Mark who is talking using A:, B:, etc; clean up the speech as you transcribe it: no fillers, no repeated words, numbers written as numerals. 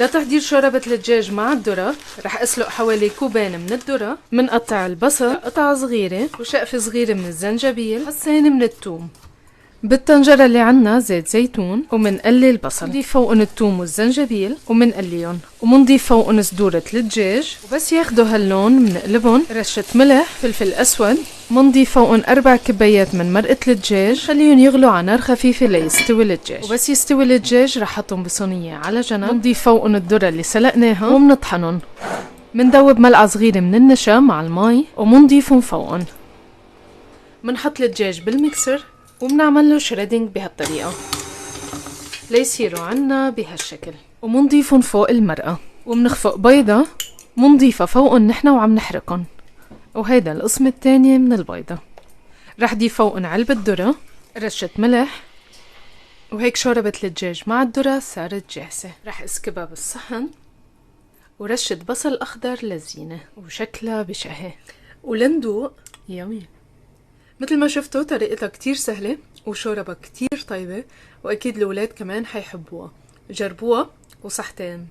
A: لتحضير شوربة الدجاج مع الذرة رح اسلق حوالي كوبين من الذرة، منقطع البصل قطع صغيرة وشقفة صغيرة من الزنجبيل، حصين من الثوم. بالطنجرة اللي عنا زيت زيتون ومنقلي البصل، نضيف فوقن الثوم والزنجبيل ومنقليهم، ومنضيف فوقن صدورة الدجاج، وبس ياخدوا هاللون منقلبهم، رشة ملح، فلفل اسود، منضيف فوقن 4 كبايات من مرقة الدجاج، خليهم يغلوا على نار خفيفة ليستوي الدجاج، وبس يستوي الدجاج رح حطهم بصينية على جنب، منضيف فوقن الذرة اللي سلقناها ومنطحنهم، مندوب ملعقة صغيرة من النشا مع المي ومنضيفهم فوقن، منحط الدجاج بالمكسر ومنعمل له شريدنج بهالطريقة ليصيروا عنا بهالشكل، ومنضيفهم فوق المرقة، ومنخفق بيضة منضيفة فوقن نحن وعم نحرقن، وهيدا القسم التانية من البيضة. رح ضيف فوقن علبة ذرة، رشة ملح، وهيك شوربة الدجاج مع الذرة صارت جاهزة. رح اسكبها بالصحن ورشة بصل أخضر لزينة، وشكلها بشهي ولندوق يامي. مثل ما شفتوا طريقتها كتير سهلة وشوربة كتير طيبة، وأكيد الولاد كمان حيحبوها. جربوها وصحتين.